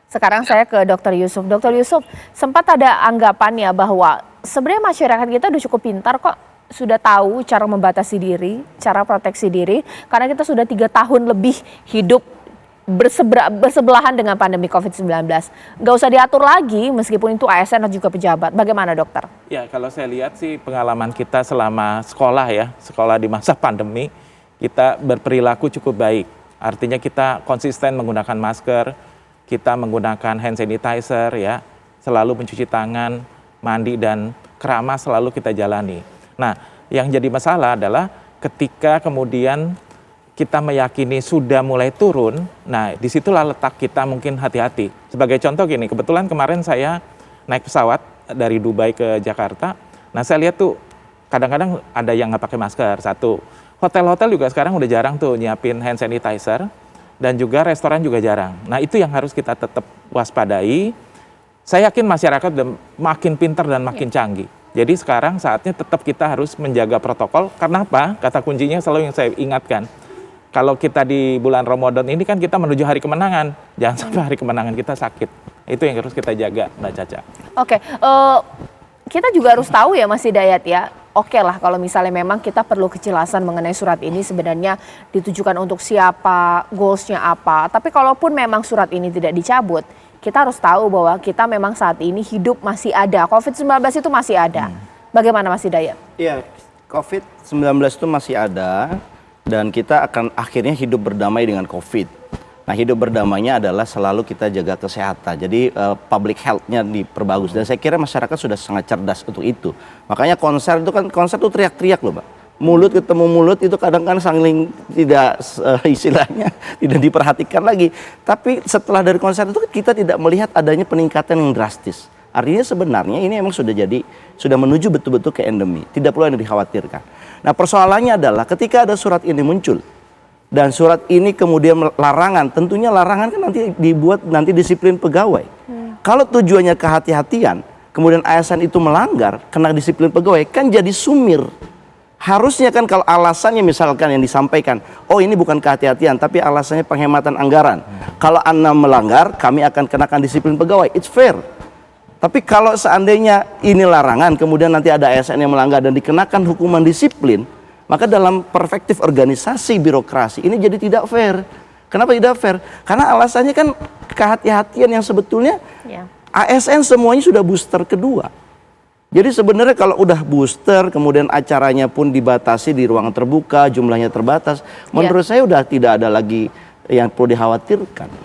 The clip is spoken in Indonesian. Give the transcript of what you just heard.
Sekarang saya ke Dokter Yusuf. Dokter Yusuf, sempat ada anggapan ya bahwa sebenarnya masyarakat kita udah cukup pintar kok, sudah tahu cara membatasi diri, cara proteksi diri, karena kita sudah 3 tahun lebih hidup bersebelahan dengan pandemi COVID-19. Nggak usah diatur lagi meskipun itu ASN atau juga pejabat. Bagaimana dokter? Ya, kalau saya lihat sih pengalaman kita selama sekolah ya, sekolah di masa pandemi, kita berperilaku cukup baik. Artinya kita konsisten menggunakan masker, kita menggunakan hand sanitizer ya, selalu mencuci tangan, mandi dan keramas selalu kita jalani. Nah, yang jadi masalah adalah ketika kemudian kita meyakini sudah mulai turun, nah disitulah letak kita mungkin hati-hati. Sebagai contoh gini, kebetulan kemarin saya naik pesawat dari Dubai ke Jakarta, nah saya lihat tuh kadang-kadang ada yang nggak pakai masker, satu. Hotel-hotel juga sekarang udah jarang tuh nyiapin hand sanitizer, dan juga restoran juga jarang. Nah itu yang harus kita tetap waspadai. Saya yakin masyarakat udah makin pintar dan makin canggih. Jadi sekarang saatnya tetap kita harus menjaga protokol. Karena apa? Kata kuncinya selalu yang saya ingatkan. Kalau kita di bulan Ramadan ini kan kita menuju hari kemenangan. Jangan sampai hari kemenangan kita sakit. Itu yang harus kita jaga, Mbak Caca. Oke, kita juga harus tahu ya Mas Hidayat ya. Oke lah kalau misalnya memang kita perlu kejelasan mengenai surat ini sebenarnya ditujukan untuk siapa, goalsnya apa. Tapi kalaupun memang surat ini tidak dicabut, kita harus tahu bahwa kita memang saat ini hidup masih ada. COVID-19 itu masih ada. Bagaimana Mas Hidayat? Iya, COVID-19 itu masih ada dan kita akan akhirnya hidup berdamai dengan COVID. Nah, hidup berdamainya adalah selalu kita jaga kesehatan. Jadi public health-nya diperbagus. Dan saya kira masyarakat sudah sangat cerdas untuk itu. Makanya konser itu teriak-teriak loh, Pak. Mulut ketemu mulut itu kadang-kadang saling tidak istilahnya tidak diperhatikan lagi. Tapi setelah dari konser itu kita tidak melihat adanya peningkatan yang drastis. Artinya sebenarnya ini memang sudah menuju betul-betul ke endemi. Tidak perlu yang dikhawatirkan. Nah, persoalannya adalah ketika ada surat ini muncul, dan surat ini kemudian larangan, tentunya larangan kan nanti dibuat nanti disiplin pegawai. Kalau tujuannya kehati-hatian, kemudian ASN itu melanggar, kena disiplin pegawai, kan jadi sumir. Harusnya kan kalau alasannya misalkan yang disampaikan, oh ini bukan kehati-hatian, tapi alasannya penghematan anggaran. Kalau Anda melanggar, kami akan kenakan disiplin pegawai, it's fair. Tapi kalau seandainya ini larangan, kemudian nanti ada ASN yang melanggar dan dikenakan hukuman disiplin, maka dalam perspektif organisasi birokrasi ini jadi tidak fair. Kenapa tidak fair? Karena alasannya kan kehati-hatian yang sebetulnya ASN semuanya sudah booster kedua. Jadi sebenarnya kalau udah booster, kemudian acaranya pun dibatasi di ruang terbuka, jumlahnya terbatas, menurut saya udah tidak ada lagi yang perlu dikhawatirkan.